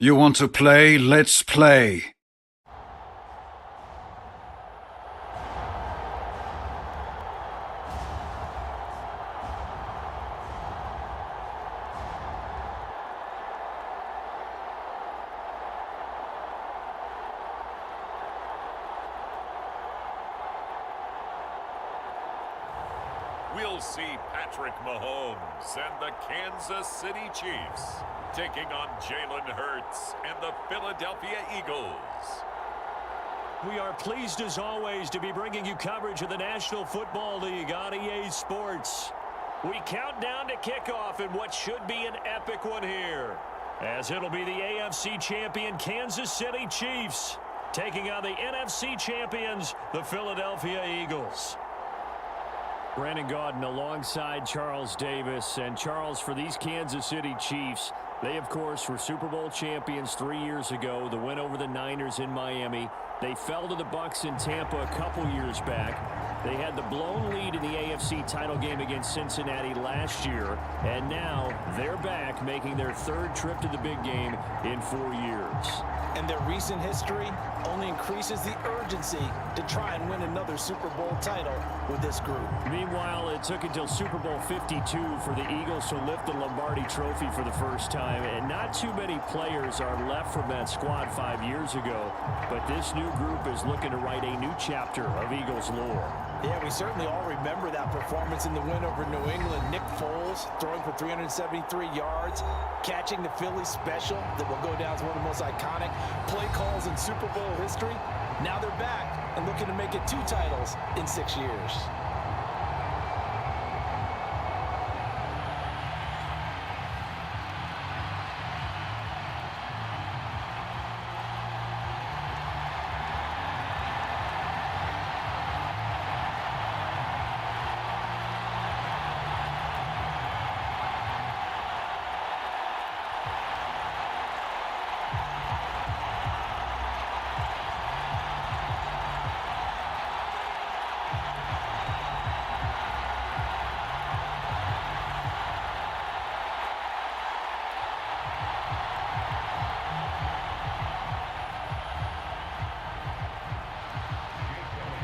You want to play? Let's play. We'll see Patrick Mahomes and the Kansas City Chiefs taking on Jalen Hurts and the Philadelphia Eagles. We are pleased as always to be bringing you coverage of the National Football League on EA Sports. We count down to kickoff in what should be an epic one here, as it'll be the AFC champion Kansas City Chiefs taking on the NFC champions, the Philadelphia Eagles. Brandon Gaudin alongside Charles Davis. And Charles, for these Kansas City Chiefs, they, of course, were Super Bowl champions 3 years ago. The win over the Niners in Miami. They fell to the Bucs in Tampa a couple years back. They had the blown lead in the AFC title game against Cincinnati last year. And now they're back, making their third trip to the big game in 4 years. And their recent history only increases the urgency to try and win another Super Bowl title with this group. Meanwhile, it took until Super Bowl 52 for the Eagles to lift the Lombardi Trophy for the first time. And not too many players are left from that squad 5 years ago. But this new group is looking to write a new chapter of Eagles lore. Yeah, we certainly all remember that performance in the win over New England. Nick Foles throwing for 373 yards, catching the Philly special that will go down as one of the most iconic play calls in Super Bowl history. Now they're back and looking to make it 2 titles in 6 years.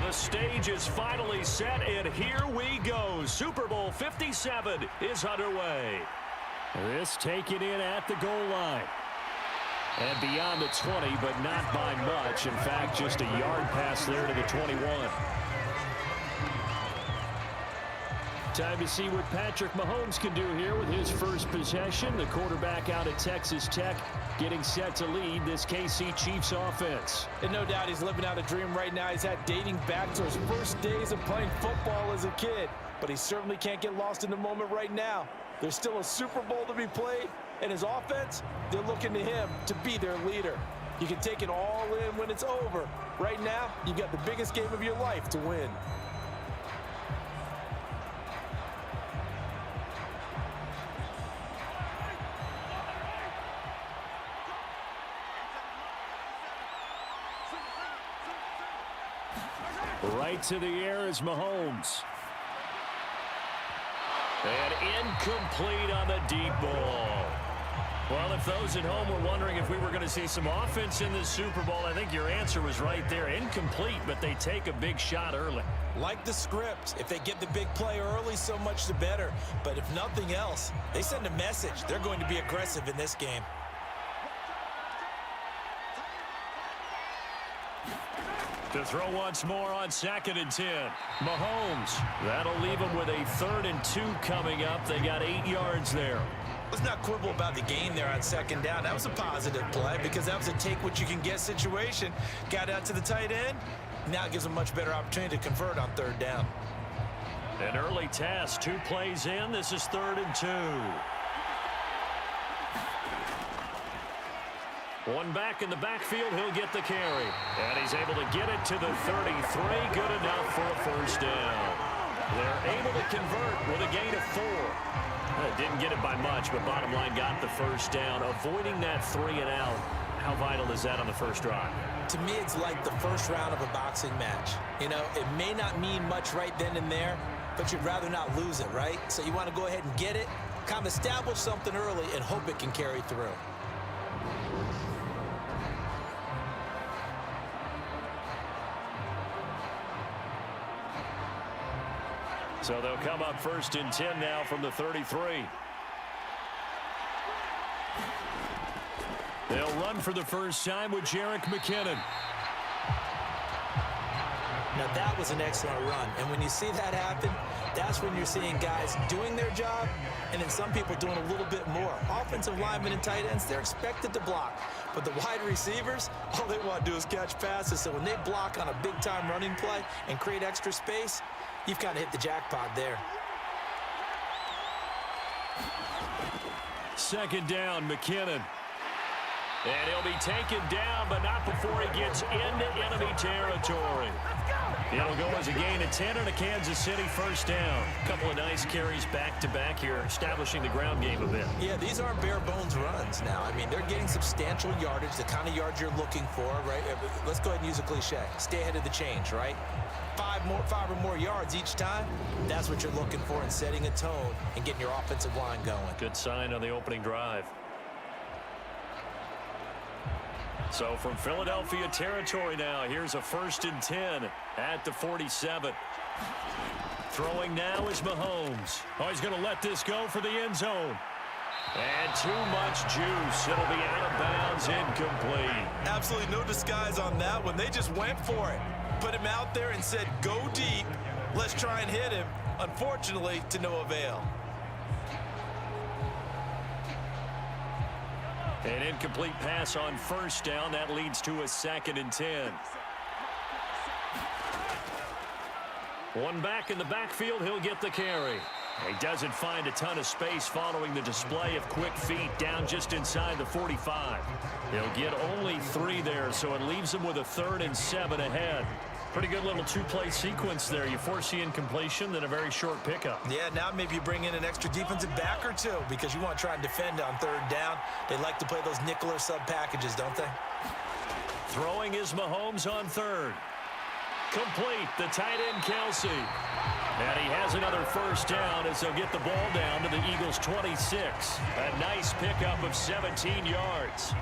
The stage is finally set, and here we go. Super Bowl 57 is underway. This taken in at the goal line. And beyond the 20, but not by much. In fact, just a yard pass there to the 21. Time to see what Patrick Mahomes can do here with his first possession. The quarterback out at Texas Tech getting set to lead this KC Chiefs offense. And no doubt he's living out a dream right now. He's had dating back to his first days of playing football as a kid. But he certainly can't get lost in the moment right now. There's still a Super Bowl to be played. And his offense, they're looking to him to be their leader. You can take it all in when it's over. Right now, you got the biggest game of your life to win. Right to the air is Mahomes. And incomplete on the deep ball. Well, if those at home were wondering if we were going to see some offense in this Super Bowl, I think your answer was right there. Incomplete, but they take a big shot early. Like the script, if they get the big play early, so much the better. But if nothing else, they send a message. They're going to be aggressive in this game. To throw once more on 2nd and 10. Mahomes. That'll leave them with a 3rd and 2 coming up. They got 8 yards there. Let's not quibble about the gain there on 2nd down. That was a positive play because that was a take-what-you-can-get situation. Got out to the tight end. Now it gives them a much better opportunity to convert on 3rd down. An early task. 2 plays in. This is 3rd and 2. One back in the backfield, he'll get the carry. And he's able to get it to the 33. Good enough for a 1st down. They're able to convert with a gain of 4. Didn't get it by much, but bottom line got the first down. Avoiding that 3 and out. How vital is that on the first drive? To me, it's like the first round of a boxing match. You know, it may not mean much right then and there, but you'd rather not lose it, right? So you want to go ahead and get it, kind of establish something early, and hope it can carry through. So they'll come up first and 10 now from the 33. They'll run for the first time with Jerick McKinnon. Now that was an excellent run, and when you see that happen, that's when you're seeing guys doing their job and then some people doing a little bit more. Offensive linemen and tight ends, they're expected to block, but the wide receivers, all they want to do is catch passes. So when they block on a big-time running play and create extra space, you've kind of hit the jackpot there. Second down, McKinnon. And he'll be taken down, but not before he gets into enemy territory. It'll go as a gain of 10 and a Kansas City first down. A couple of nice carries back-to-back here, establishing the ground game a bit. Yeah, these aren't bare-bones runs now. I mean, they're getting substantial yardage, the kind of yards you're looking for, right? Let's go ahead and use a cliche. Stay ahead of the change, right? 5 or more yards each time, that's what you're looking for in setting a tone and getting your offensive line going. Good sign on the opening drive. So from Philadelphia territory now, here's a first and 10 at the 47. Throwing now is Mahomes. Oh, he's going to let this go for the end zone. And too much juice. It'll be out of bounds, incomplete. Absolutely no disguise on that one. They just went for it. Put him out there and said, go deep. Let's try and hit him. Unfortunately, to no avail. An incomplete pass on first down. That leads to a second and 10. One back in the backfield. He'll get the carry. He doesn't find a ton of space following the display of quick feet down just inside the 45. He'll get only 3 there, so it leaves him with a 3rd and 7 ahead. Pretty good little two-play sequence there. You force the incompletion, then a very short pickup. Yeah, now maybe you bring in an extra defensive back or two because you want to try and defend on 3rd down. They like to play those nickel or sub packages, don't they? Throwing is Mahomes on 3rd. Complete, the tight end Kelsey. And he has another first down as they'll get the ball down to the Eagles' 26. A nice pickup of 17 yards.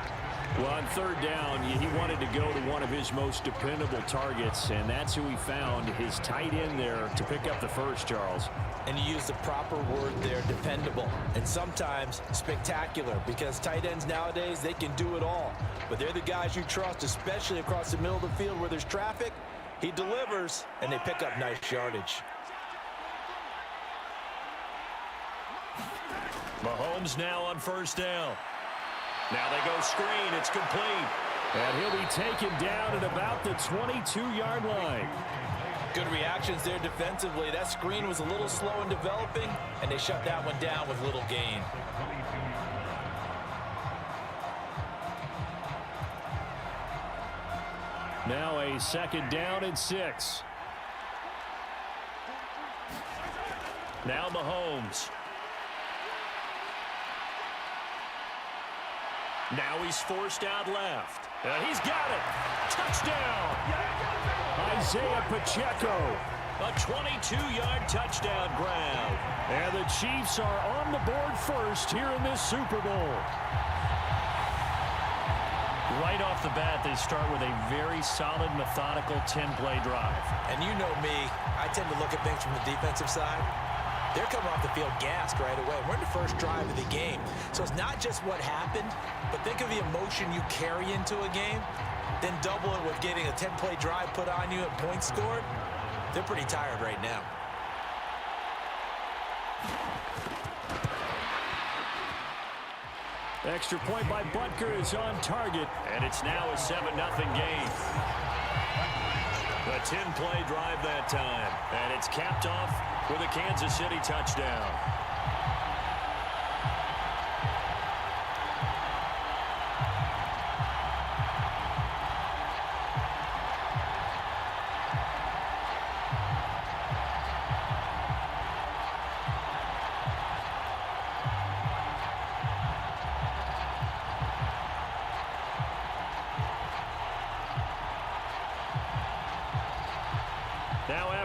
Well, on 3rd down, he wanted to go to one of his most dependable targets, and that's who he found, his tight end there, to pick up the first, Charles. And you use the proper word there, dependable, and sometimes spectacular, because tight ends nowadays, they can do it all. But they're the guys you trust, especially across the middle of the field where there's traffic. He delivers, and they pick up nice yardage. Mahomes now on first down. Now they go screen. It's complete. And he'll be taken down at about the 22-yard line. Good reactions there defensively. That screen was a little slow in developing, and they shut that one down with little gain. Now a 2nd down and 6. Now Mahomes. Now he's forced out left. He's got it. Touchdown. Isaiah Pacheco. A 22-yard touchdown grab. And the Chiefs are on the board first here in this Super Bowl. Right off the bat, they start with a very solid, methodical 10-play drive. And you know me, I tend to look at things from the defensive side. They're coming off the field gassed right away. We're in the first drive of the game. So it's not just what happened, but think of the emotion you carry into a game, then double it with getting a 10-play drive put on you and points scored. They're pretty tired right now. Extra point by Butker is on target, and it's now a 7-0 game. A 10-play drive that time, and it's capped off with a Kansas City touchdown.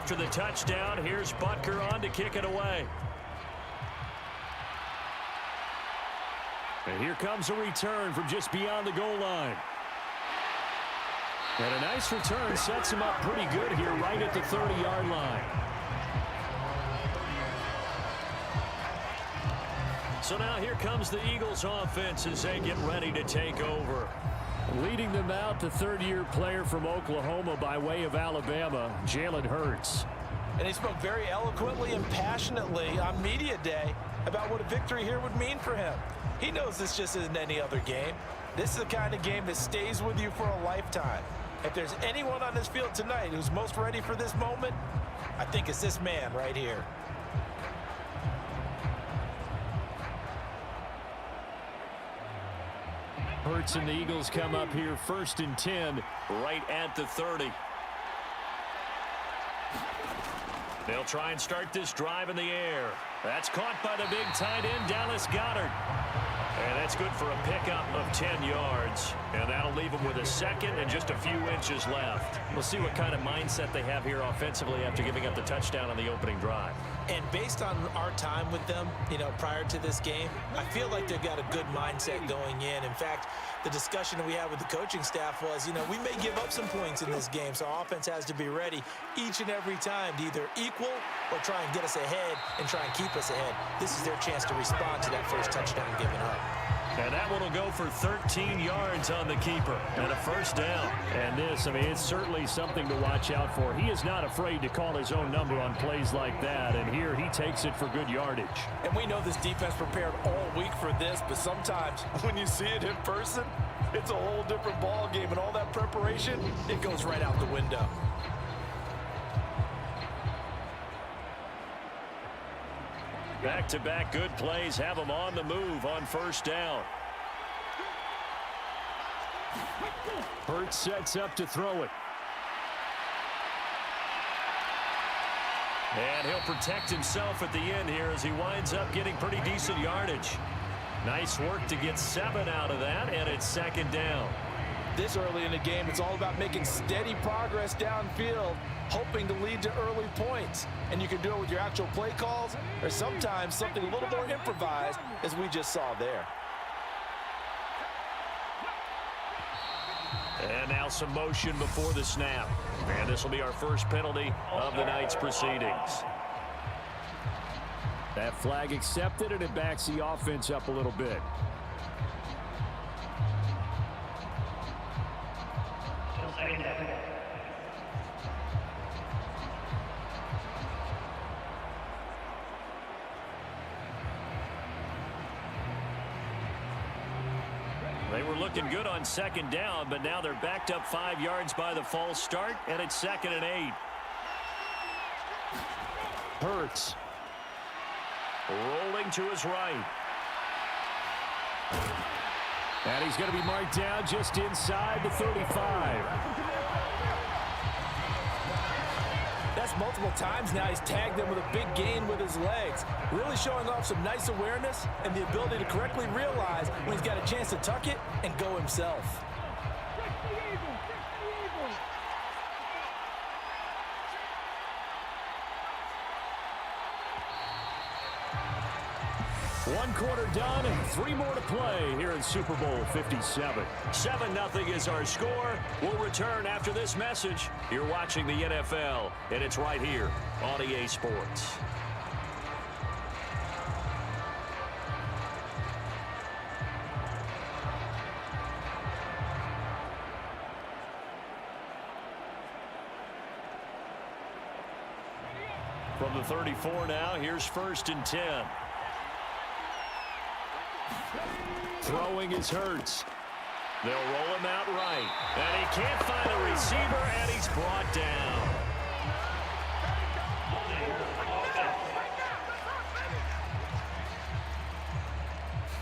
after the touchdown. Here's Butker on to kick it away. And here comes a return from just beyond the goal line. And a nice return sets him up pretty good here right at the 30-yard line. So now here comes the Eagles offense as they get ready to take over. Leading them out, the third-year player from Oklahoma by way of Alabama, Jalen Hurts. And he spoke very eloquently and passionately on media day about what a victory here would mean for him. He knows this just isn't any other game. This is the kind of game that stays with you for a lifetime. If there's anyone on this field tonight who's most ready for this moment, I think it's this man right here. Hurts and the Eagles come up here 1st and 10 right at the 30. They'll try and start this drive in the air. That's caught by the big tight end, Dallas Goedert. And that's good for a pickup of 10 yards. And that'll leave them with a second and just a few inches left. We'll see what kind of mindset they have here offensively after giving up the touchdown on the opening drive. And based on our time with them, prior to this game, I feel like they've got a good mindset going in. In fact, the discussion that we had with the coaching staff was, we may give up some points in this game, so our offense has to be ready each and every time to either equal or try and get us ahead and try and keep us ahead. This is their chance to respond to that first touchdown given up. And that one will go for 13 yards on the keeper and a first down. And this, it's certainly something to watch out for. He is not afraid to call his own number on plays like that. And here he takes it for good yardage. And we know this defense prepared all week for this, but sometimes when you see it in person, it's a whole different ball game. And all that preparation, it goes right out the window. Back-to-back good plays have them on the move on first down. Hurts sets up to throw it. And he'll protect himself at the end here as he winds up getting pretty decent yardage. Nice work to get 7 out of that, and it's second down. This early in the game, it's all about making steady progress downfield, hoping to lead to early points. And you can do it with your actual play calls or sometimes something a little more improvised, as we just saw there. And now some motion before the snap. And this will be our first penalty of the night's proceedings. That flag accepted, and it backs the offense up a little bit. They were looking good on second down, but now they're backed up 5 yards by the false start, and it's 2nd and 8. Hurts. Rolling to his right. And he's going to be marked down just inside the 35. That's multiple times now he's tagged them with a big gain with his legs. Really showing off some nice awareness and the ability to correctly realize when he's got a chance to tuck it and go himself. One quarter done and 3 more to play here in Super Bowl 57. 7-0 is our score. We'll return after this message. You're watching the NFL, and it's right here on EA Sports. From the 34 now, here's 1st and 10. Throwing is Hurts. They'll roll him out right. And he can't find a receiver, and he's brought down.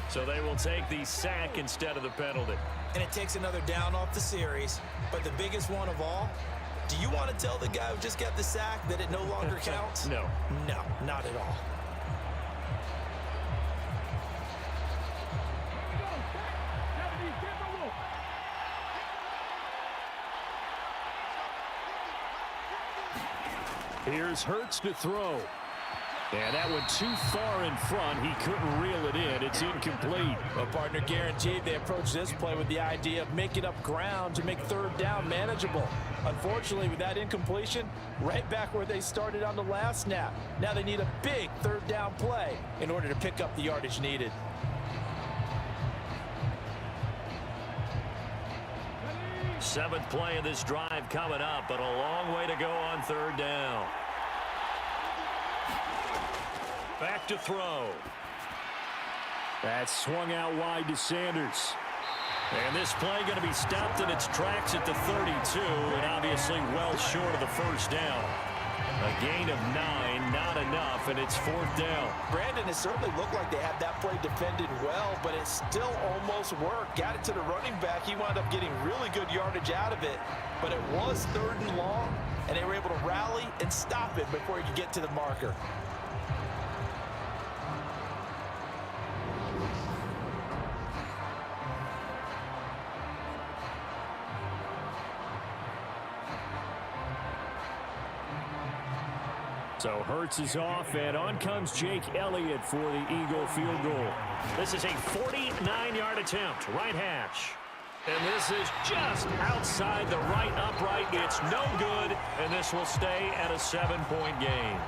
So they will take the sack instead of the penalty. And it takes another down off the series. But the biggest one of all, do you want to tell the guy who just got the sack that it no longer counts? No. No, not at all. Here's Hurts to throw. And that went too far in front. He couldn't reel it in. It's incomplete. Well, partner, guaranteed they approach this play with the idea of making up ground to make third down manageable. Unfortunately, with that incompletion, right back where they started on the last snap. Now they need a big third down play in order to pick up the yardage needed. Seventh play of this drive coming up, but a long way to go on third down. Back to throw. That's swung out wide to Sanders. And this play going to be stopped in its tracks at the 32, and obviously well short of the first down. A gain of 9, not enough, and it's fourth down. Brandon, it certainly looked like they had that play defended well, but it still almost worked. Got it to the running back. He wound up getting really good yardage out of it, but it was third and long, and they were able to rally and stop it before he could get to the marker. So Hurts is off, and on comes Jake Elliott for the Eagle field goal. This is a 49-yard attempt, right hash. And this is just outside the right upright. It's no good, and this will stay at a 7-point game.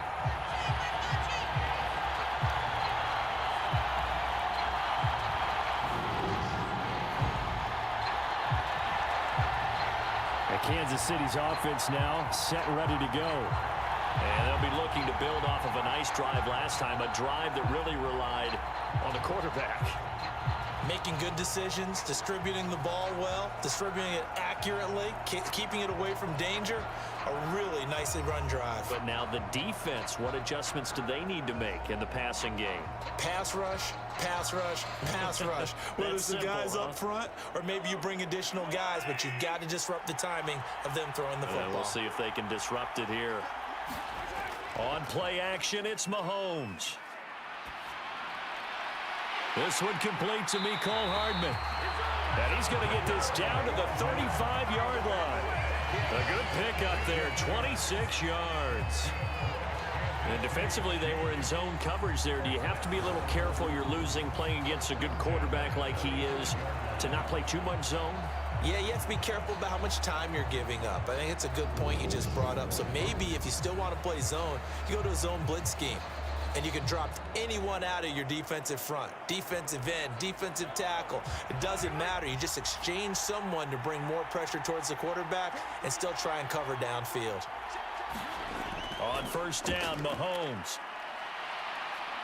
Kansas City's offense now set and ready to go. And they'll be looking to build off of a nice drive last time, a drive that really relied on the quarterback. Making good decisions, distributing the ball well, distributing it accurately, keeping it away from danger. A really nicely run drive. But now the defense, what adjustments do they need to make in the passing game? Pass rush, pass rush, pass rush. Whether it's the guys up front or maybe you bring additional guys, but you've got to disrupt the timing of them throwing the football. We'll see if they can disrupt it here. On play action, it's Mahomes. This one complete to Mecole Hardman. And he's going to get this down to the 35-yard line. A good pickup there, 26 yards. And defensively, they were in zone coverage there. Do you have to be a little careful you're losing playing against a good quarterback like he is to not play too much zone? Yeah, you have to be careful about how much time you're giving up. I think it's a good point you just brought up. So maybe if you still want to play zone, you go to a zone blitz scheme. And you can drop anyone out of your defensive front, defensive end, defensive tackle. It doesn't matter. You just exchange someone to bring more pressure towards the quarterback and still try and cover downfield. On first down, Mahomes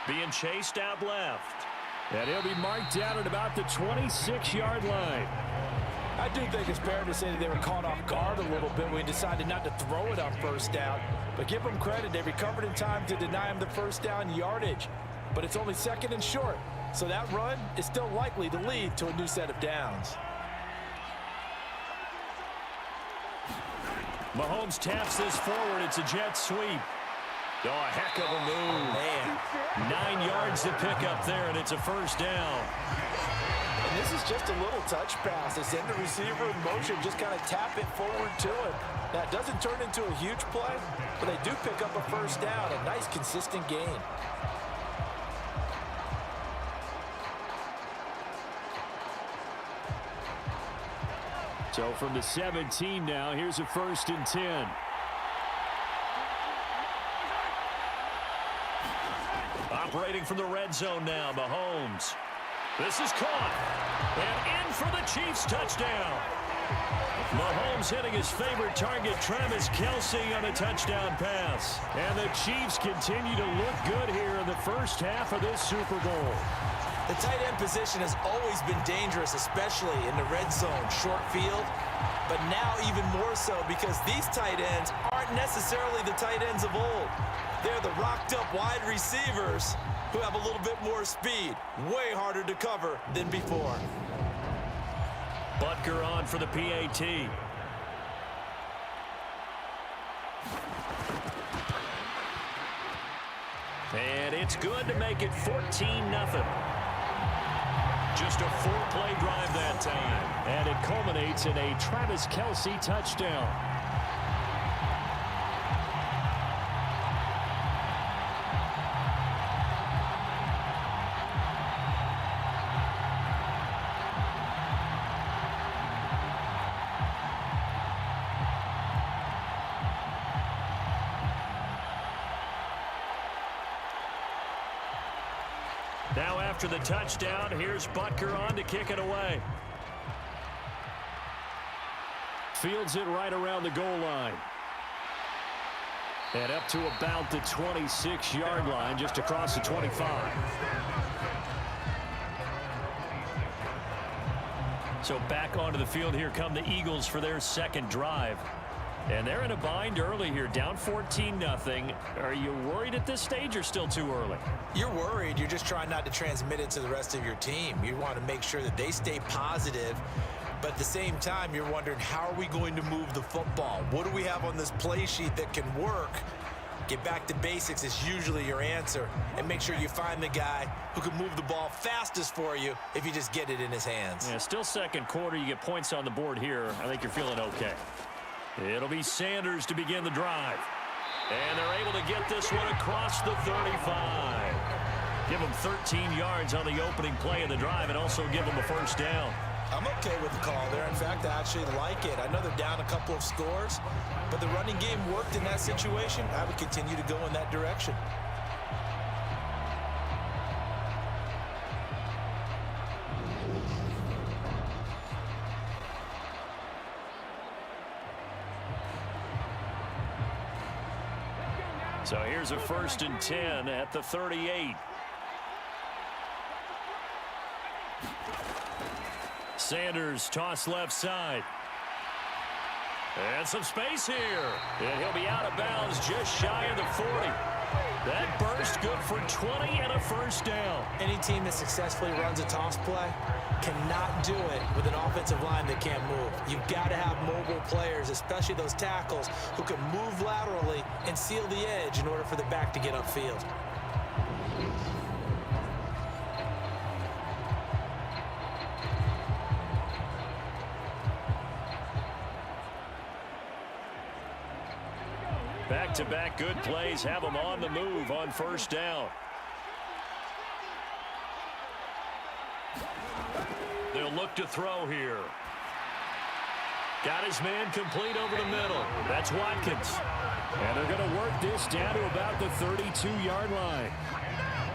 being chased out left. And he'll be marked down at about the 26-yard line. I do think it's fair to say that they were caught off guard a little bit when we decided not to throw it on first down. But give them credit, they recovered in time to deny him the first down yardage. But it's only second and short, so that run is still likely to lead to a new set of downs. Mahomes taps this forward. It's a jet sweep. Oh, a heck of a move. Man. 9 yards to pick up there, and it's a first down. And this is just a little touch pass. They send the receiver in motion, just kind of tap it forward to him. Now, it doesn't turn into a huge play, but they do pick up a first down, a nice, consistent gain. So from the 17 now, here's a 1st and 10. Operating from the red zone now, Mahomes. This is caught. And in for the Chiefs touchdown. Mahomes hitting his favorite target, Travis Kelce, on a touchdown pass. And the Chiefs continue to look good here in the first half of this Super Bowl. The tight end position has always been dangerous, especially in the red zone, short field. But now even more so because these tight ends aren't necessarily the tight ends of old. They're the rocked-up wide receivers who have a little bit more speed. Way harder to cover than before. Butker on for the PAT. And it's good to make it 14-0. Just a 4-play drive that time. And it culminates in a Travis Kelce touchdown. Now after the touchdown, here's Butker on to kick it away. Fields it right around the goal line. And up to about the 26-yard line, just across the 25. So back onto the field here come the Eagles for their second drive. And they're in a bind early here, down 14-0. Are you worried at this stage or still too early? You're worried. You're just trying not to transmit it to the rest of your team. You want to make sure that they stay positive. But at the same time, you're wondering, how are we going to move the football? What do we have on this play sheet that can work? Get back to basics is usually your answer. And make sure you find the guy who can move the ball fastest for you if you just get it in his hands. Yeah, still second quarter. You get points on the board here. I think you're feeling okay. It'll be Sanders to begin the drive. And they're able to get this one across the 35. Give them 13 yards on the opening play of the drive and also give them a first down. I'm okay with the call there. In fact, I actually like it. I know they're down a couple of scores, but the running game worked in that situation. I would continue to go in that direction. So here's a 1st and 10 at the 38. Sanders toss left side. And some space here. And he'll be out of bounds just shy of the 40. That burst good for 20 and a first down. Any team that successfully runs a toss play cannot do it with an offensive line that can't move. You've got to have mobile players, especially those tackles, who can move laterally and seal the edge in order for the back to get upfield. Back-to-back good plays have them on the move on first down. They'll look to throw here. Got his man complete over the middle. That's Watkins. And they're going to work this down to about the 32-yard line.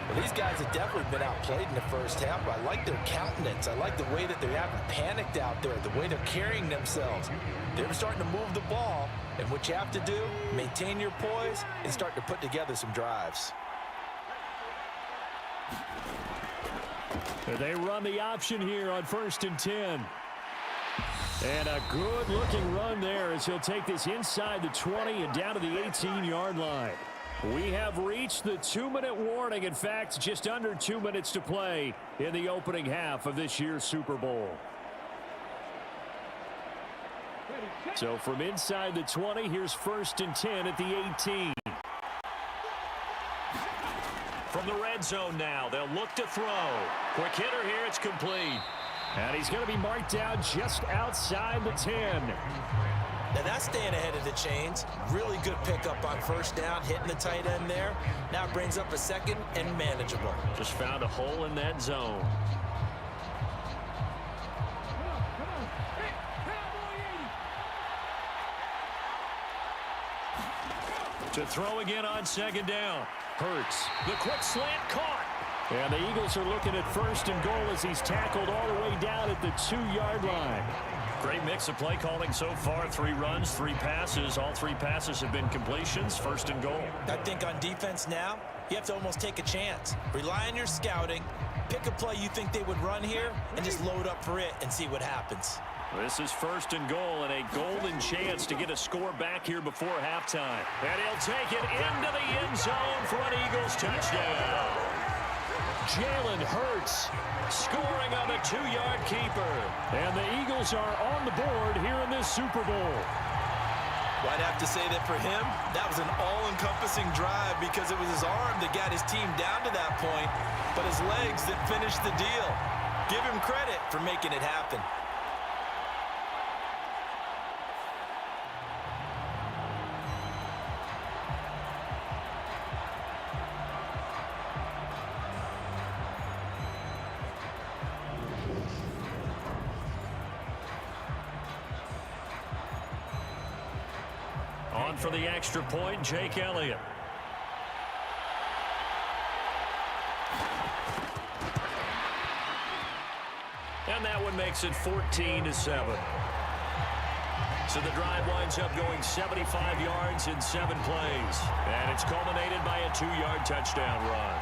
Well, these guys have definitely been outplayed in the first half, but I like their countenance. I like the way that they haven't panicked out there, the way they're carrying themselves. They're starting to move the ball, and what you have to do, maintain your poise and start to put together some drives. They run the option here on 1st and 10. And a good-looking run there as he'll take this inside the 20 and down to the 18-yard line. We have reached the 2-minute warning. In fact, just under 2 minutes to play in the opening half of this year's Super Bowl. So from inside the 20, here's 1st and 10 at the 18. From the red zone now, they'll look to throw. Quick hitter here, it's complete. And he's going to be marked down just outside the 10. Now that's staying ahead of the chains. Really good pickup on first down, hitting the tight end there. Now it brings up a second and manageable. Just found a hole in that zone. To throw again on second down. Hurts. The quick slant caught. And the Eagles are looking at 1st and goal as he's tackled all the way down at the 2-yard line. Great mix of play calling so far. 3 runs, 3 passes. All 3 passes have been completions. 1st and goal. I think on defense now, you have to almost take a chance. Rely on your scouting. Pick a play you think they would run here and just load up for it and see what happens. This is 1st and goal and a golden chance to get a score back here before halftime. And he'll take it into the end zone for an Eagles touchdown. Jalen Hurts scoring on the 2-yard keeper. And the Eagles are on the board here in this Super Bowl. Well, I'd have to say that for him, that was an all-encompassing drive because it was his arm that got his team down to that point, but his legs that finished the deal. Give him credit for making it happen. On for the extra point, Jake Elliott. And that one makes it 14-7. So the drive winds up going 75 yards in 7 plays. And it's culminated by a 2-yard touchdown run.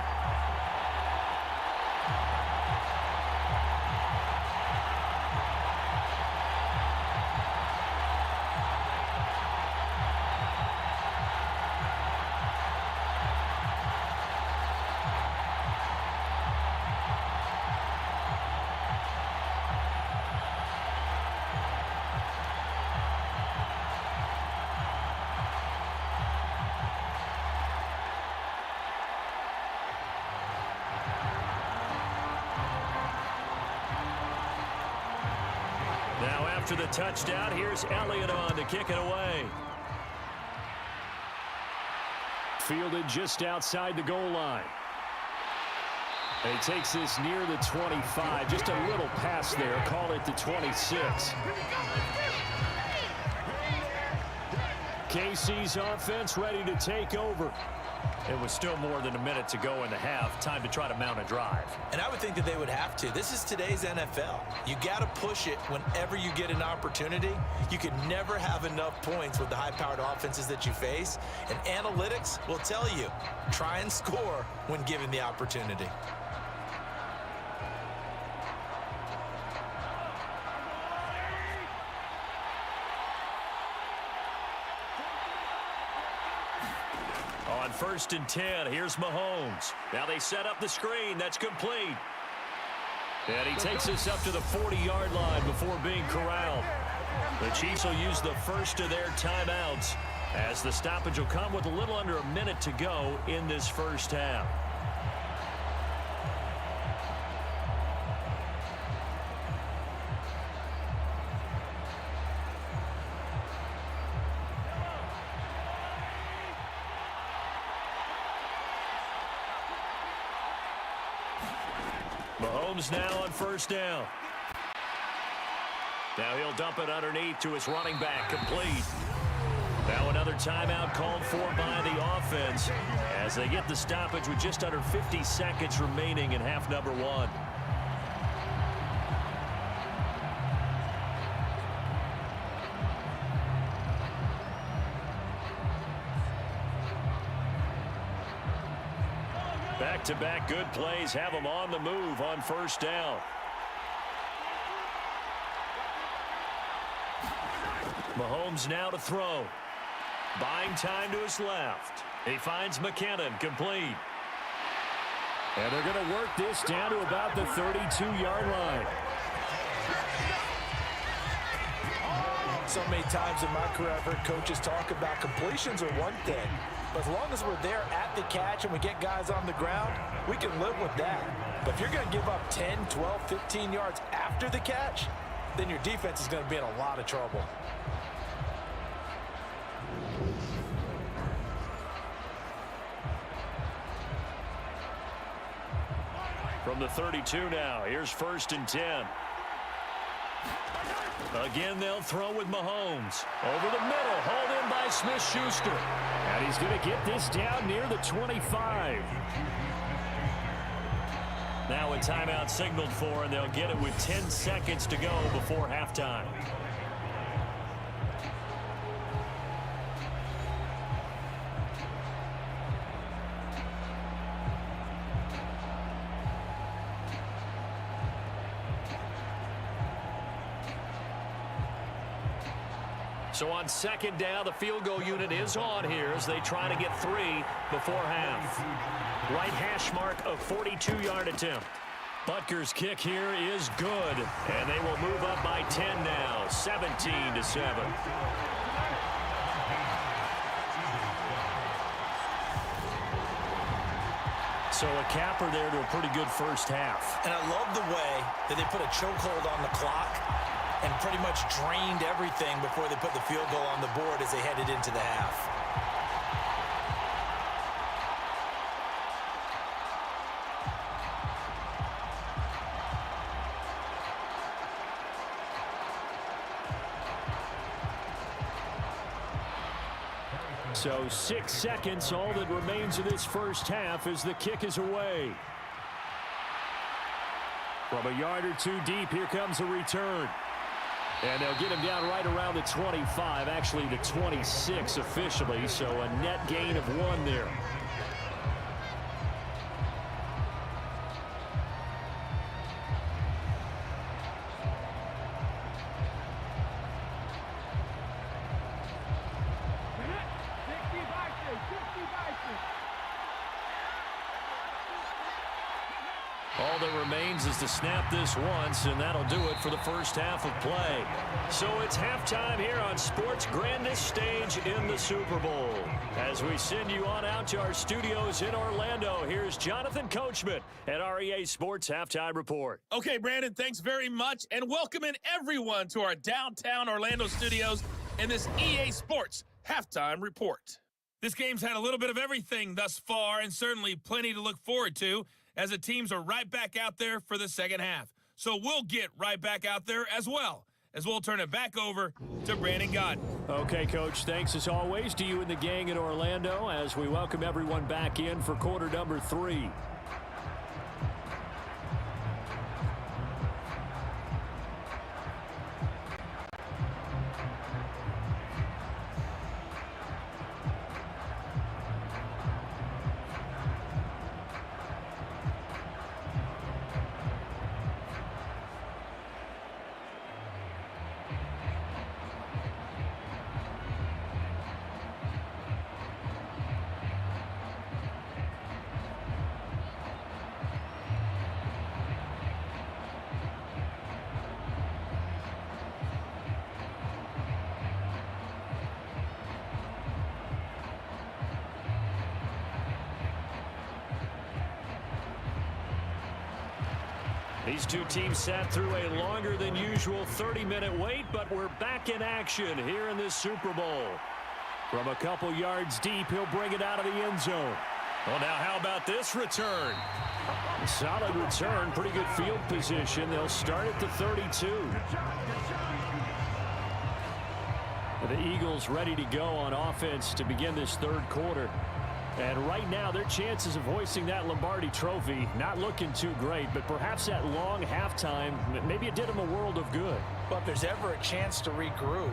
Now after the touchdown, here's Elliott on to kick it away. Fielded just outside the goal line. And he takes this near the 25. Just a little pass there. Call it the 26. KC's offense ready to take over. It was still more than a minute to go in the half. Time to try to mount a drive. And I would think that they would have to. This is today's NFL. You got to push it whenever you get an opportunity. You can never have enough points with the high-powered offenses that you face. And analytics will tell you, try and score when given the opportunity. On 1st and 10, here's Mahomes. Now they set up the screen. That's complete. And he takes us up to the 40-yard line before being corralled. The Chiefs will use the first of their timeouts as the stoppage will come with a little under a minute to go in this first half. Mahomes now on 1st down. Now he'll dump it underneath to his running back, complete. Now another timeout called for by the offense as they get the stoppage with just under 50 seconds remaining in half number 1. Back-to-back good plays have them on the move on 1st down. Mahomes now to throw. Buying time to his left. He finds McKinnon, complete. And they're going to work this down to about the 32-yard line. So many times in my career, I've heard coaches talk about completions are one thing. But as long as we're there at the catch and we get guys on the ground, we can live with that. But if you're going to give up 10, 12, 15 yards after the catch, then your defense is going to be in a lot of trouble. From the 32 now, here's 1st and 10. Again, they'll throw with Mahomes. Over the middle, hauled in by Smith-Schuster. And he's going to get this down near the 25. Now a timeout signaled for, and they'll get it with 10 seconds to go before halftime. So on 2nd down, the field goal unit is on here as they try to get 3 before half. Right hash mark, a 42-yard attempt. Butker's kick here is good, and they will move up by 10 now, 17-7. So a capper there to a pretty good first half. And I love the way that they put a chokehold on the clock and pretty much drained everything before they put the field goal on the board as they headed into the half. So 6 seconds, all that remains of this first half as the kick is away. From a yard or two deep, here comes a return. And they'll get him down right around the 25, actually the 26 officially, so a net gain of 1 there. All that remains is to snap this once, and that'll do it for the first half of play. So it's halftime here on sports' grandest stage in the Super Bowl. As we send you on out to our studios in Orlando, here's Jonathan Coachman at REA Sports Halftime Report. Okay, Brandon, thanks very much, and welcoming everyone to our downtown Orlando studios in this EA Sports Halftime Report. This game's had a little bit of everything thus far, and certainly plenty to look forward to, as the teams are right back out there for the second half. So we'll get right back out there as well, as we'll turn it back over to Brandon Godden. Okay, Coach, thanks as always to you and the gang in Orlando as we welcome everyone back in for quarter number 3. These two teams sat through a longer than usual 30-minute wait, but we're back in action here in this Super Bowl. From a couple yards deep, he'll bring it out of the end zone. Well, now how about this return? Solid return, pretty good field position. They'll start at the 32. The Eagles ready to go on offense to begin this third quarter. And right now, their chances of hoisting that Lombardi trophy not looking too great, but perhaps that long halftime, maybe it did them a world of good. But if there's ever a chance to regroup,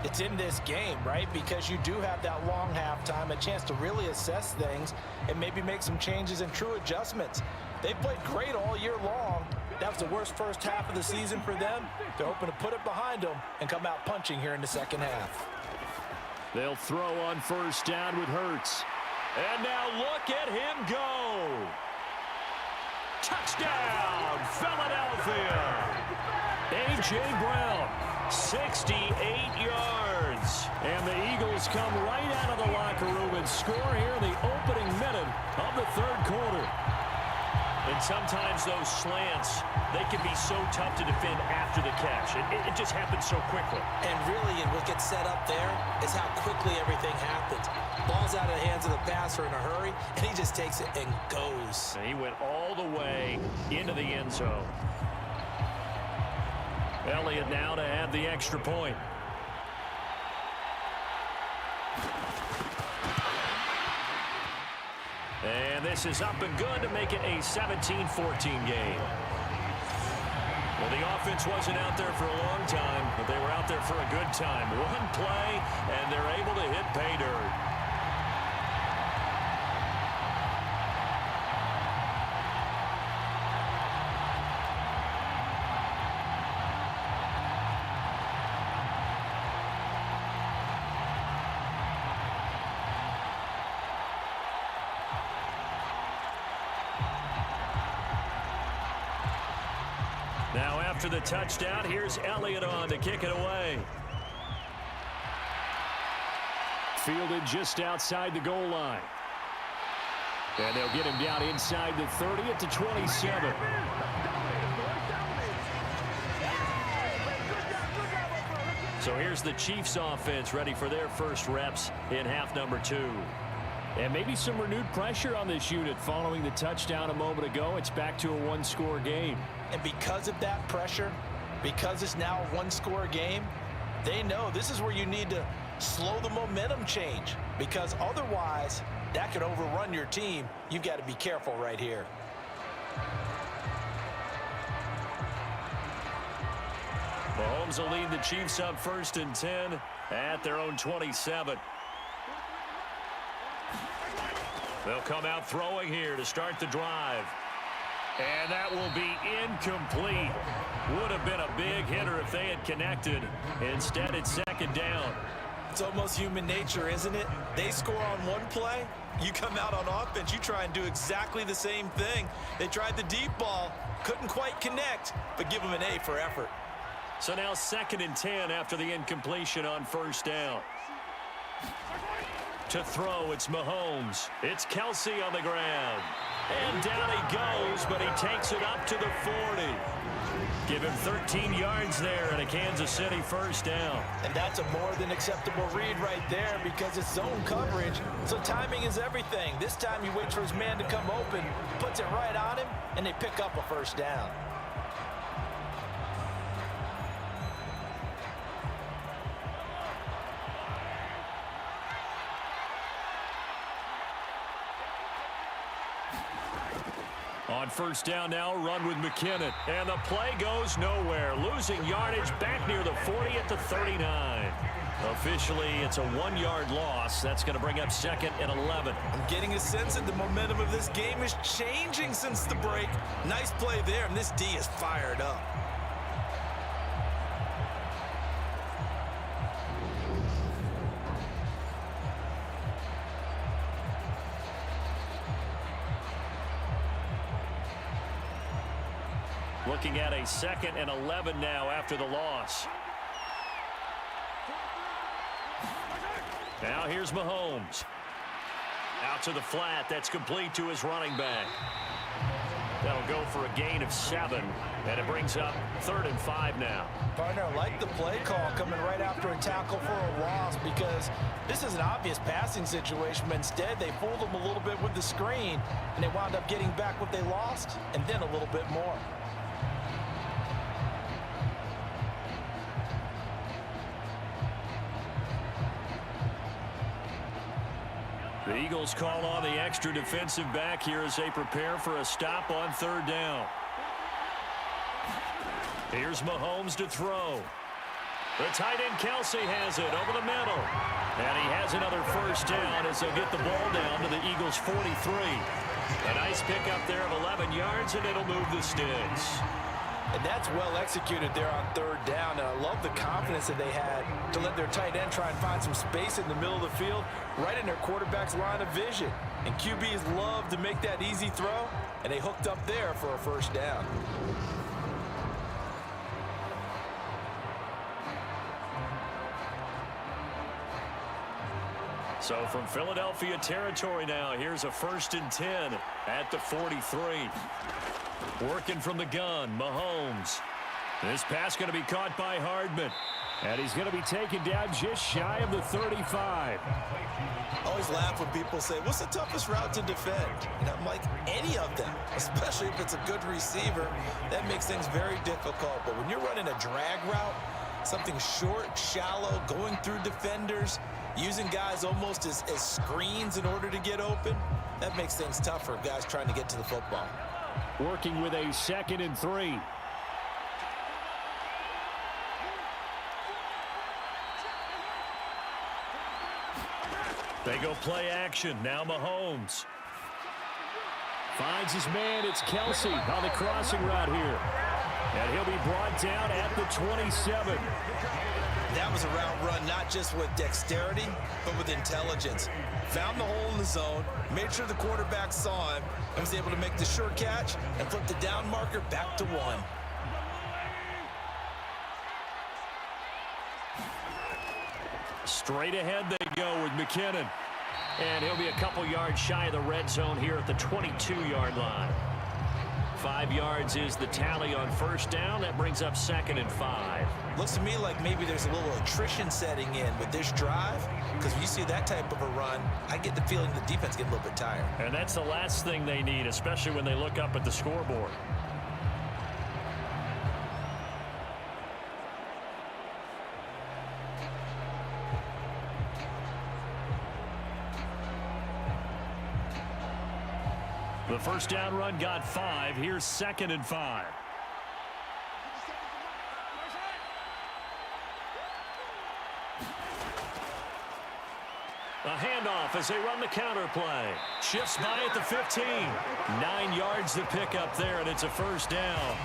it's in this game, right? Because you do have that long halftime, a chance to really assess things and maybe make some changes and true adjustments. They played great all year long. That was the worst first half of the season for them. They're hoping to put it behind them and come out punching here in the second half. They'll throw on first down with Hurts. And now look at him go. Touchdown, Philadelphia. A.J. Brown, 68 yards. And the Eagles come right out of the locker room and score here in the opening minute of the third quarter. And sometimes those slants, they can be so tough to defend after the catch. It just happens so quickly. And really, what gets set up there is how quickly everything happens. Ball's out of the hands of the passer in a hurry, and he just takes it and goes. And he went all the way into the end zone. Elliott now to add the extra point. And this is up and good to make it a 17-14 game. Well, the offense wasn't out there for a long time, but they were out there for a good time. One play, and they're able to hit pay dirt. Now after the touchdown, here's Elliott on to kick it away. Fielded just outside the goal line. And they'll get him down inside the 30 at the 27. So here's the Chiefs offense ready for their first reps in half number 2. And maybe some renewed pressure on this unit following the touchdown a moment ago. It's back to a one-score game. And because of that pressure, because it's now a one-score game, they know this is where you need to slow the momentum change, because otherwise that could overrun your team. You've got to be careful right here. Mahomes will lead the Chiefs up 1st and 10 at their own 27. They'll come out throwing here to start the drive. And that will be incomplete. Would have been a big hitter if they had connected. Instead, it's 2nd down. It's almost human nature, isn't it? They score on one play. You come out on offense, you try and do exactly the same thing. They tried the deep ball, couldn't quite connect, but give them an A for effort. So now 2nd and 10 after the incompletion on 1st down. To throw, it's Mahomes. It's Kelsey on the ground. And down he goes, but he takes it up to the 40. Give him 13 yards there and a Kansas City 1st down. And that's a more than acceptable read right there because it's zone coverage, so timing is everything. This time he waits for his man to come open, puts it right on him, and they pick up a 1st down. On 1st down now, run with McKinnon. And the play goes nowhere. Losing yardage back near the 40 at the 39. Officially, it's a 1-yard loss. That's going to bring up 2nd and 11. I'm getting a sense that the momentum of this game is changing since the break. Nice play there, and this D is fired up. Looking at a 2nd and 11 now after the loss. Now here's Mahomes. Out to the flat. That's complete to his running back. That'll go for a gain of 7. And it brings up 3rd and 5 now. Partner, I like the play call coming right after a tackle for a loss because this is an obvious passing situation, but instead they fooled them a little bit with the screen, and they wound up getting back what they lost and then a little bit more. The Eagles call on the extra defensive back here as they prepare for a stop on 3rd down. Here's Mahomes to throw. The tight end Kelsey has it over the middle. And he has another 1st down as they'll get the ball down to the Eagles' 43. A nice pickup there of 11 yards, and it'll move the sticks. And that's well executed there on 3rd down. And I love the confidence that they had to let their tight end try and find some space in the middle of the field, right in their quarterback's line of vision. And QBs love to make that easy throw, and they hooked up there for a 1st down. So from Philadelphia territory now, here's a 1st and 10 at the 43. Working from the gun, Mahomes. This pass going to be caught by Hardman. And he's going to be taken down just shy of the 35. I always laugh when people say, what's the toughest route to defend? And I'm like, any of them, especially if it's a good receiver. That makes things very difficult. But when you're running a drag route, something short, shallow, going through defenders, using guys almost as screens in order to get open, that makes things tough for guys trying to get to the football. Working with a 2nd and 3. They go play action. Now Mahomes. Finds his man. It's Kelsey on the crossing route here. And he'll be brought down at the 27. That was a route run not just with dexterity, but with intelligence. Found the hole in the zone, made sure the quarterback saw him, and was able to make the short catch and flip the down marker back to 1. Straight ahead they go with McKinnon. And he'll be a couple yards shy of the red zone here at the 22-yard line. 5 yards is the tally on 1st down. That brings up 2nd and 5. Looks to me like maybe there's a little attrition setting in with this drive, because when you see that type of a run, I get the feeling the defense getting a little bit tired. And that's the last thing they need, especially when they look up at the scoreboard. The 1st down run got 5. Here's 2nd and 5. A handoff as they run the counter play. Shifts by at the 15. 9 yards to pick up there, and it's a first down.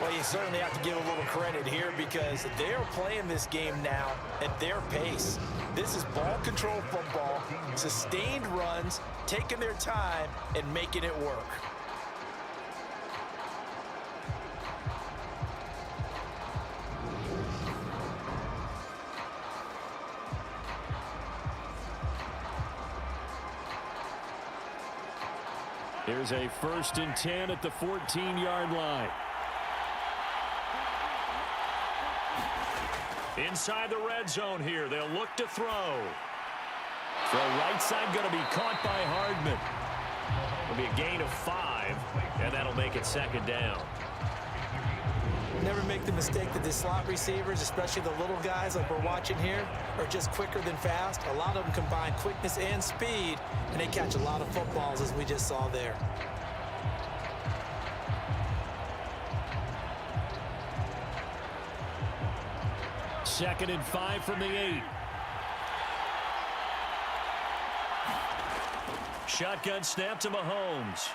Well, you certainly have to give a little credit here because they're playing this game now at their pace. This is ball control football, sustained runs, taking their time, and making it work. Here's a 1st and 10 at the 14-yard line. Inside the red zone here. They'll look to throw. Throw right side going to be caught by Hardman. It'll be a gain of 5, and that'll make it 2nd down. Never make the mistake that the slot receivers, especially the little guys like we're watching here, are just quicker than fast. A lot of them combine quickness and speed, and they catch a lot of footballs, as we just saw there. Second and 5 from the 8. Shotgun snap to Mahomes.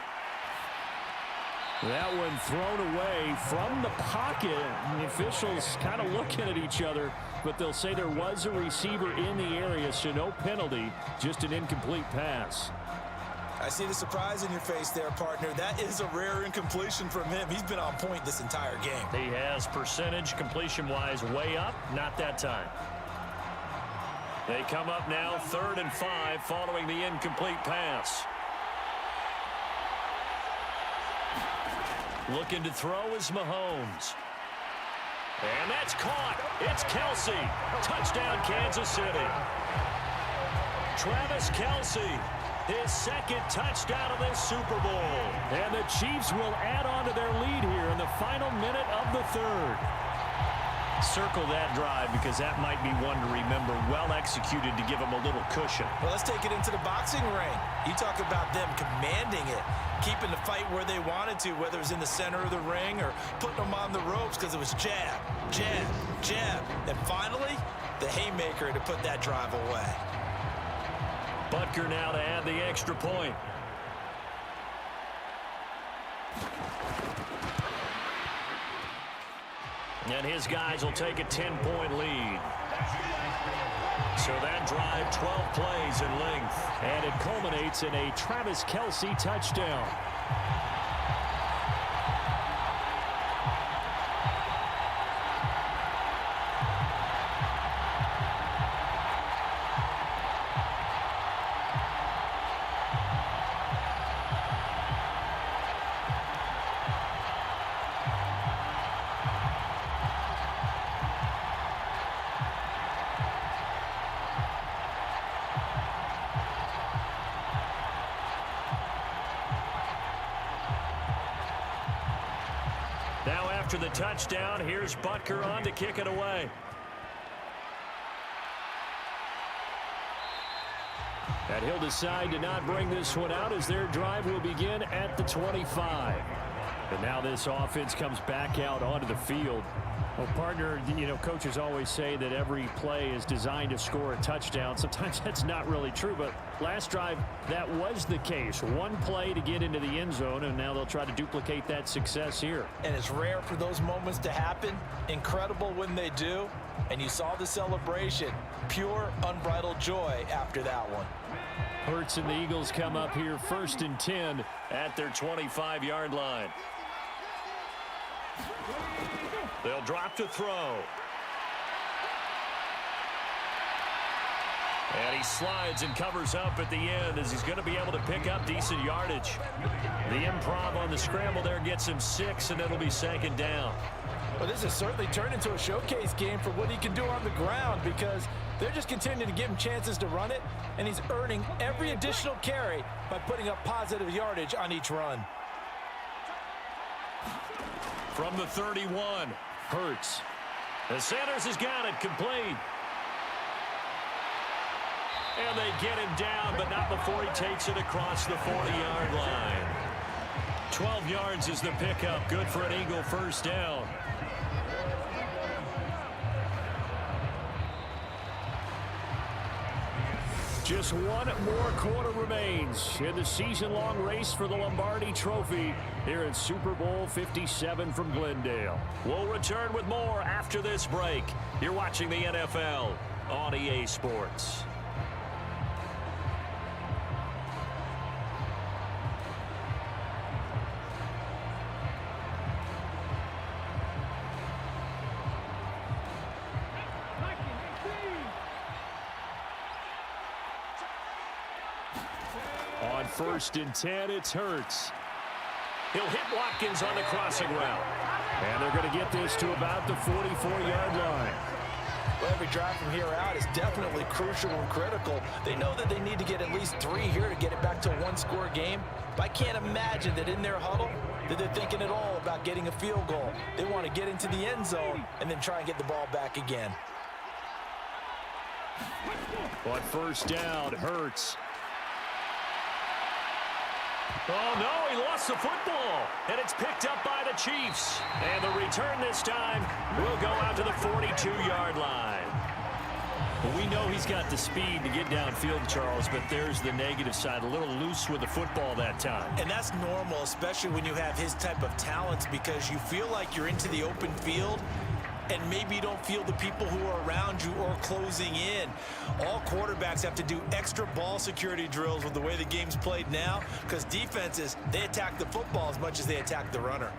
That one thrown away from the pocket. And the officials kind of looking at each other, but they'll say there was a receiver in the area, so no penalty, just an incomplete pass. I see the surprise in your face there, partner. That is a rare incompletion from him. He's been on point this entire game. He has percentage completion-wise way up, not that time. They come up now 3rd and 5 following the incomplete pass. Looking to throw is Mahomes. And that's caught. It's Kelsey. Touchdown, Kansas City. Travis Kelsey, his 2nd touchdown of this Super Bowl. And the Chiefs will add on to their lead here in the final minute of the 3rd. Circle that drive because that might be one to remember. Well executed to give them a little cushion. Well, let's take it into the boxing ring. You talk about them commanding it, keeping the fight where they wanted to, whether it was in the center of the ring or putting them on the ropes because it was jab, jab, jab. And finally, the haymaker to put that drive away. Butker now to add the extra point. And his guys will take a 10-point lead. So that drive, 12 plays in length. And it culminates in a Travis Kelsey touchdown. Now after the touchdown, here's Butker on to kick it away. And he'll decide to not bring this one out as their drive will begin at the 25. And now this offense comes back out onto the field. Well, partner, you know, coaches always say that every play is designed to score a touchdown. Sometimes that's not really true, but last drive, that was the case. One play to get into the end zone, and now they'll try to duplicate that success here. And it's rare for those moments to happen. Incredible when they do. And you saw the celebration. Pure, unbridled joy after that one. Hurts and the Eagles come up here 1st and 10 at their 25-yard line. They'll drop to throw. And he slides and covers up at the end as he's going to be able to pick up decent yardage. The improv on the scramble there gets him 6, and it'll be 2nd down. Well, this has certainly turned into a showcase game for what he can do on the ground because they're just continuing to give him chances to run it, and he's earning every additional carry by putting up positive yardage on each run. From the 31, Hurts. And Sanders has got it complete. And they get him down, but not before he takes it across the 40-yard line. 12 yards is the pickup. Good for an Eagle 1st down. – Just one more quarter remains in the season-long race for the Lombardi Trophy here in Super Bowl 57 from Glendale. We'll return with more after this break. You're watching the NFL on EA Sports. On 1st and 10, it's Hurts. He'll hit Watkins on the crossing route. And they're going to get this to about the 44-yard line. Well, every drive from here out is definitely crucial and critical. They know that they need to get at least 3 here to get it back to a one-score game. But I can't imagine that in their huddle that they're thinking at all about getting a field goal. They want to get into the end zone and then try and get the ball back again. On 1st down, Hurts. Oh, no, he lost the football, and it's picked up by the Chiefs. And the return this time will go out to the 42-yard line. Well, we know he's got the speed to get downfield, Charles, but there's the negative side, a little loose with the football that time. And that's normal, especially when you have his type of talents, because you feel like you're into the open field, and maybe you don't feel the people who are around you or closing in. All quarterbacks have to do extra ball security drills with the way the game's played now, because defenses, they attack the football as much as they attack the runner.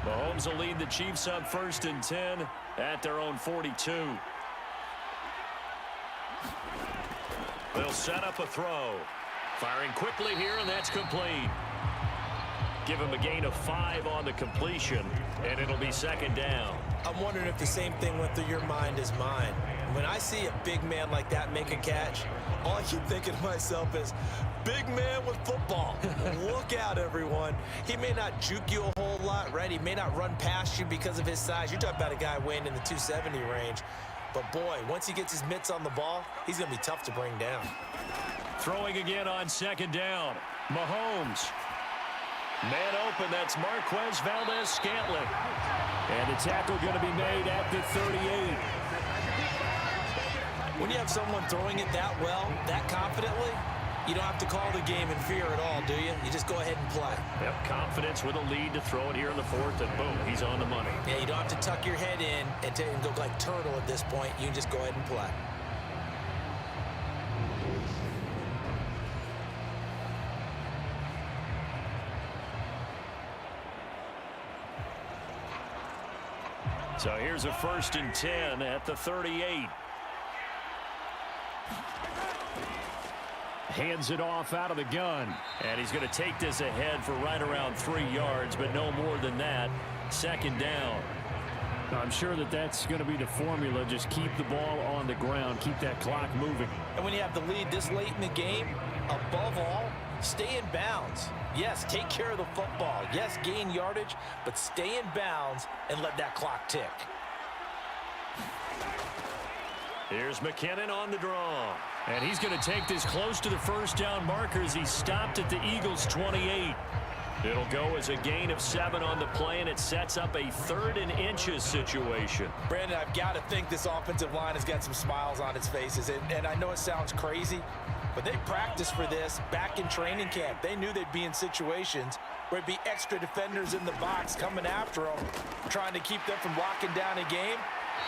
Mahomes will lead the Chiefs up 1st and 10 at their own 42. They'll set up a throw. Firing quickly here, and that's complete. Give him a gain of 5 on the completion, and it'll be 2nd down. I'm wondering if the same thing went through your mind as mine. When I see a big man like that make a catch, all I keep thinking to myself is, big man with football. Look out, everyone. He may not juke you a whole lot, right? He may not run past you because of his size. You're talking about a guy weighing in the 270 range. But, boy, once he gets his mitts on the ball, he's going to be tough to bring down. Throwing again on 2nd down. Mahomes. Man open, that's Marquez Valdez-Scantling. And the tackle going to be made at the 38. When you have someone throwing it that well, that confidently, you don't have to call the game in fear at all, do you? You just go ahead and play. Yep, confidence with a lead to throw it here in the 4th, and boom, he's on the money. Yeah, you don't have to tuck your head in and go like turtle at this point. You can just go ahead and play. So here's a 1st and 10 at the 38. Hands it off out of the gun. And he's going to take this ahead for right around 3 yards, but no more than that. 2nd down. I'm sure that that's going to be the formula. Just keep the ball on the ground. Keep that clock moving. And when you have the lead this late in the game, above all, stay in bounds. Yes, take care of the football. Yes, gain yardage, but stay in bounds and let that clock tick. Here's McKinnon on the draw. And he's going to take this close to the 1st down markers. He stopped at the Eagles' 28. It'll go as a gain of 7 on the play, and it sets up a 3rd and inches situation. Brandon, I've got to think this offensive line has got some smiles on its faces. And I know it sounds crazy, but they practiced for this back in training camp. They knew they'd be in situations where it'd be extra defenders in the box coming after them, trying to keep them from locking down a game.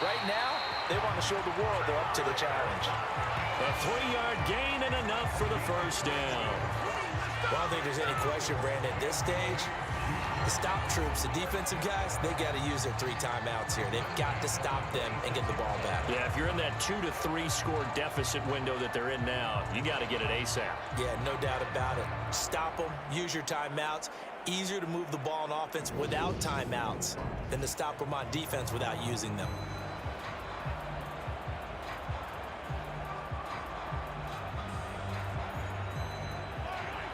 Right now, they want to show the world they're up to the challenge. A 3-yard gain and enough for the 1st down. Well, I don't think there's any question, Brandon, at this stage, the stop troops, the defensive guys, they got to use their 3 timeouts here. They've got to stop them and get the ball back. Yeah, if you're in that 2 to 3 score deficit window that they're in now, you got to get it ASAP. Yeah, no doubt about it. Stop them, use your timeouts. Easier to move the ball on offense without timeouts than to stop them on defense without using them.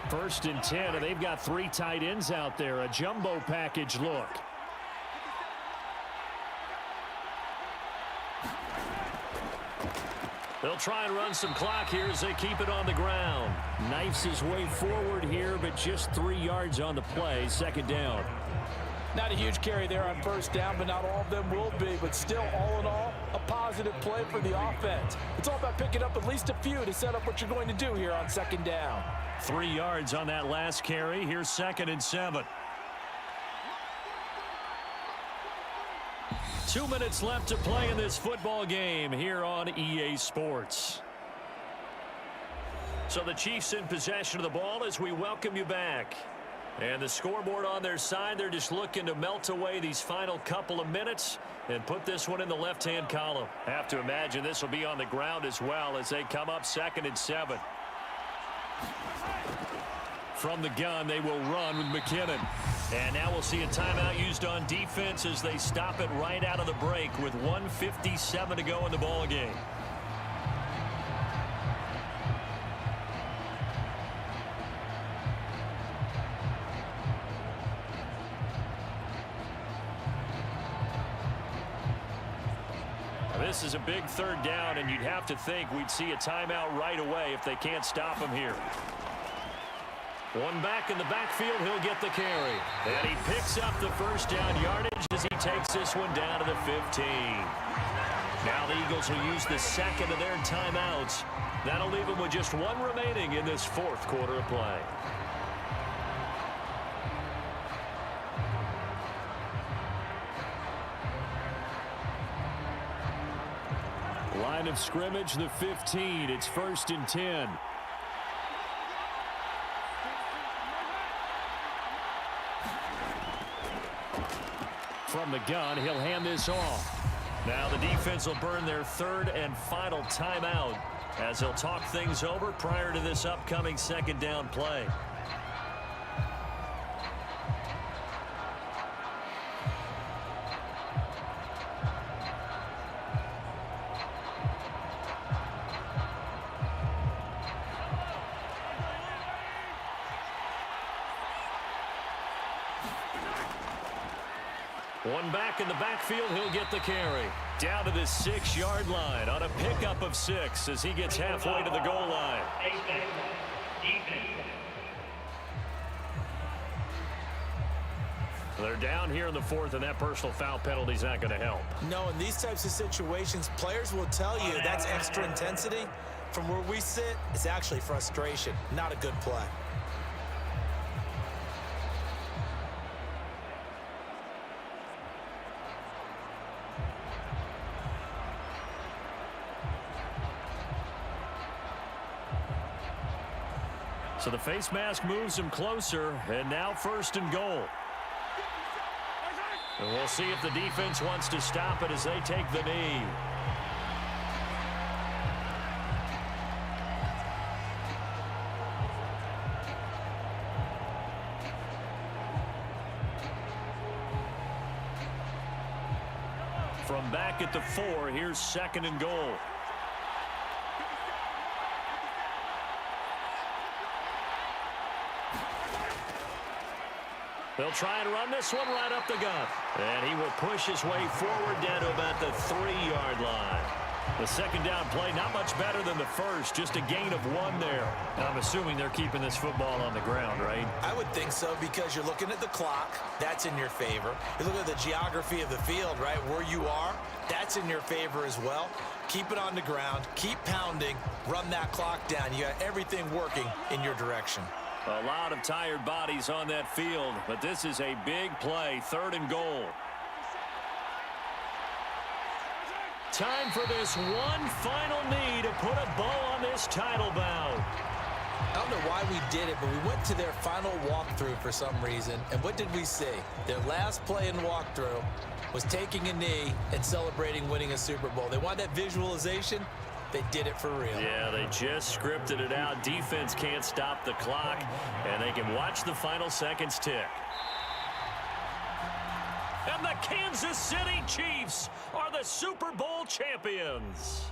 First and 10, and they've got 3 tight ends out there. A jumbo package look. They'll try and run some clock here as they keep it on the ground. Knifes his way forward here, but just 3 yards on the play. Second down. Not a huge carry there on first down, but not all of them will be. But still, all in all, a positive play for the offense. It's all about picking up at least a few to set up what you're going to do here on second down. 3 yards on that last carry. Here's 2nd and 7. 2 minutes left to play in this football game here on EA Sports. So the Chiefs in possession of the ball as we welcome you back. And the scoreboard on their side, they're just looking to melt away these final couple of minutes and put this one in the left-hand column. Have to imagine this will be on the ground as well as they come up 2nd and 7. From the gun, they will run with McKinnon. And now we'll see a timeout used on defense as they stop it right out of the break with 1:57 to go in the ball game. This is a big 3rd down, and you'd have to think we'd see a timeout right away if they can't stop him here. One back in the backfield, he'll get the carry. And he picks up the first down yardage as he takes this one down to the 15. Now the Eagles will use the second of their timeouts. That'll leave them with just one remaining in this 4th quarter of play. Line of scrimmage, the 15. It's 1st and 10. From the gun, he'll hand this off. Now the defense will burn their 3rd and final timeout as they'll talk things over prior to this upcoming 2nd down play. One back in the backfield, he'll get the carry. Down to the 6-yard line on a pickup of 6 as he gets halfway to the goal line. They're down here in the 4th, and that personal foul penalty is not going to help. No, in these types of situations, players will tell you that's extra intensity. From where we sit, it's actually frustration, not a good play. So the face mask moves him closer, and now 1st and goal. And we'll see if the defense wants to stop it as they take the knee. From back at the 4, here's 2nd and goal. They'll try and run this one right up the gut. And he will push his way forward down to about the 3-yard line. The 2nd down play, not much better than the first, just a gain of 1 there. I'm assuming they're keeping this football on the ground, right? I would think so because you're looking at the clock. That's in your favor. You look at the geography of the field, right? Where you are, that's in your favor as well. Keep it on the ground. Keep pounding. Run that clock down. You got everything working in your direction. A lot of tired bodies on that field, but this is a big play, 3rd and goal. Time for this one final knee to put a bow on this title bout. I don't know why we did it, but we went to their final walkthrough for some reason, and what did we see? Their last play in walkthrough was taking a knee and celebrating winning a Super Bowl. They want that visualization. They did it for real. Yeah, they just scripted it out. Defense can't stop the clock, and they can watch the final seconds tick. And the Kansas City Chiefs are the Super Bowl champions.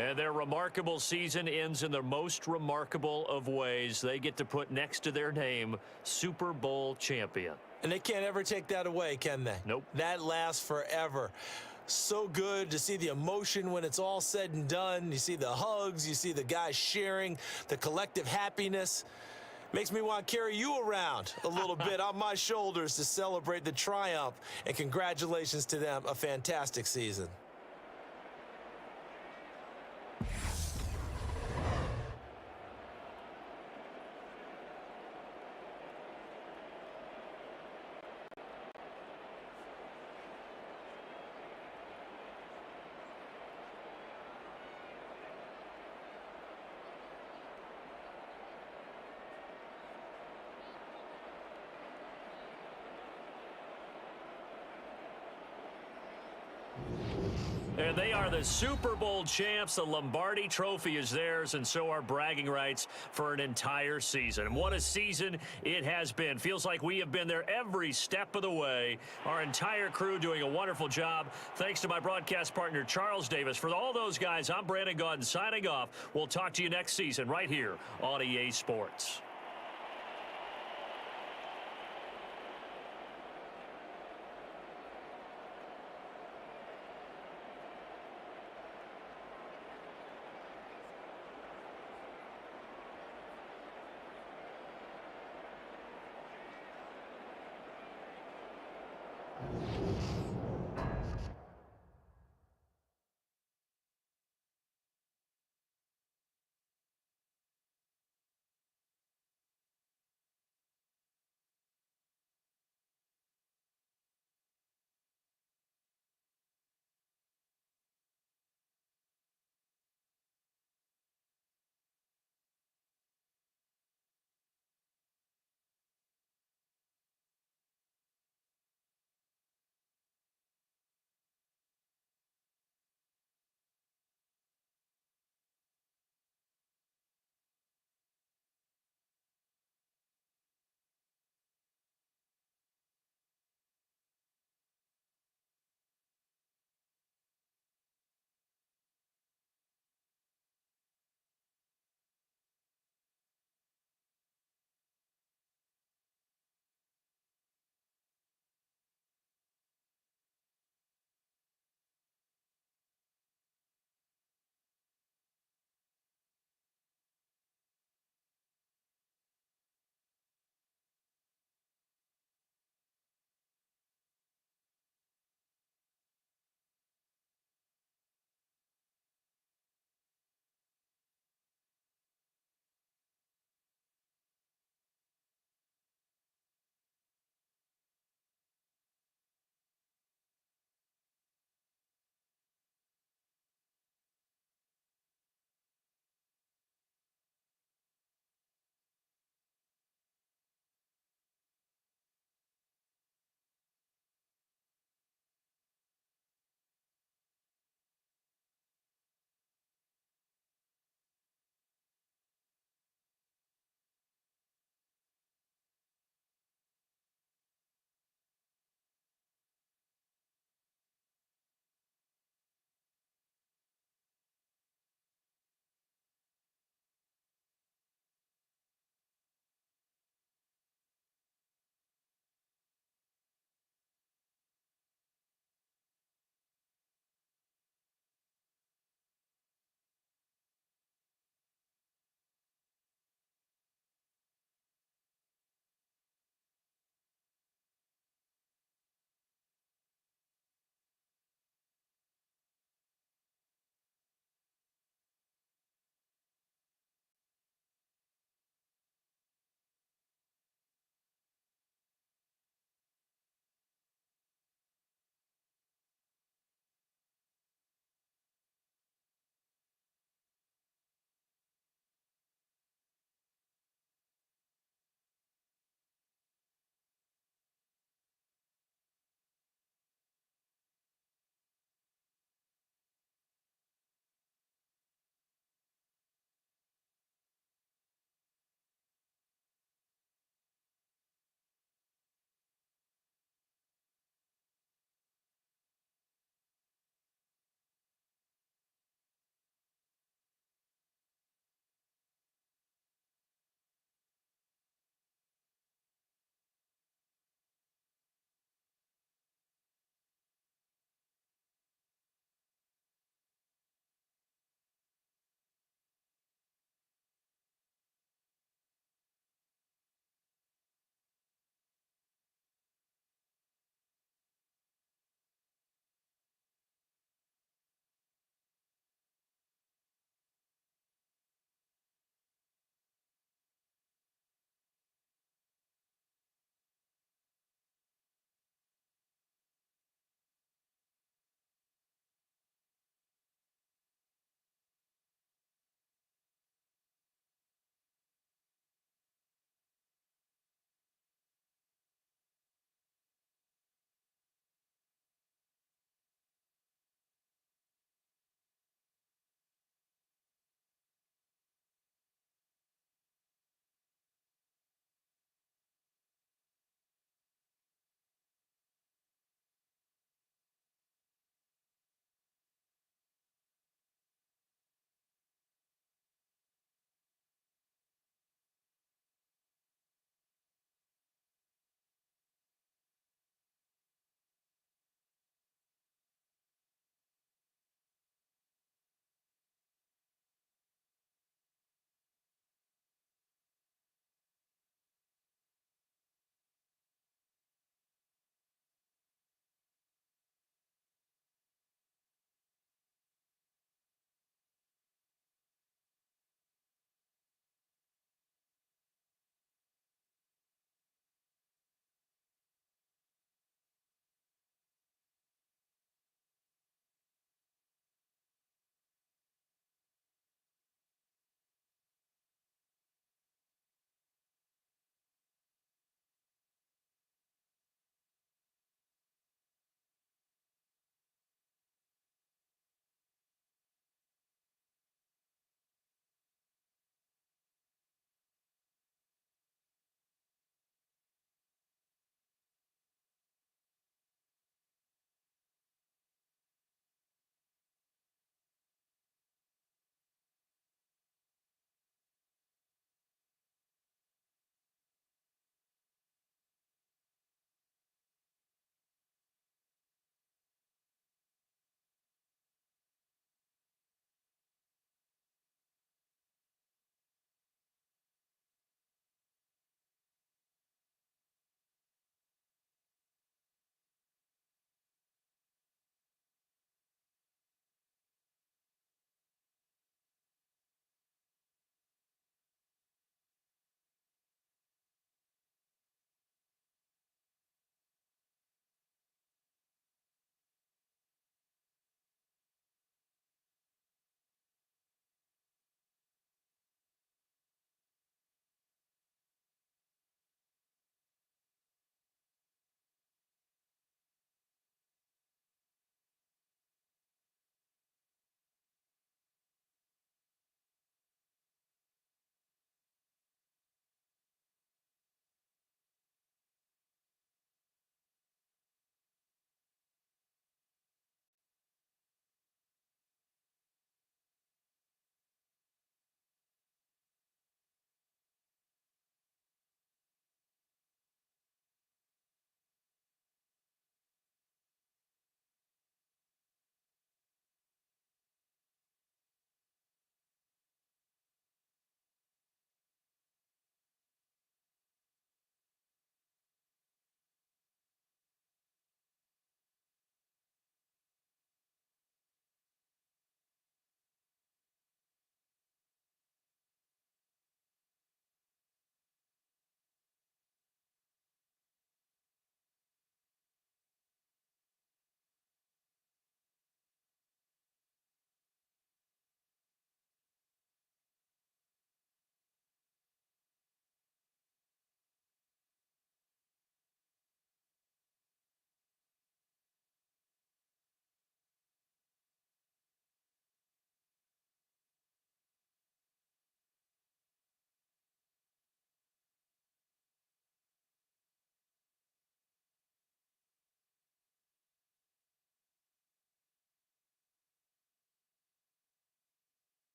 And their remarkable season ends in the most remarkable of ways. They get to put next to their name, Super Bowl champion. And they can't ever take that away, can they? Nope. That lasts forever. So good to see the emotion when it's all said and done. You see the hugs, you see the guys sharing, the collective happiness. Makes me want to carry you around a little bit on my shoulders to celebrate the triumph. And congratulations to them, a fantastic season. And they are the Super Bowl champs. The Lombardi Trophy is theirs, and so are bragging rights for an entire season. And what a season it has been. Feels like we have been there every step of the way. Our entire crew doing a wonderful job. Thanks to my broadcast partner, Charles Davis. For all those guys, I'm Brandon Gaudin signing off. We'll talk to you next season right here on EA Sports.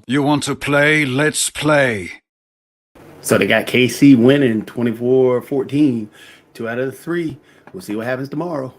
You want to play? Let's play. So they got KC winning 24-14, 2 out of the 3. We'll see what happens tomorrow.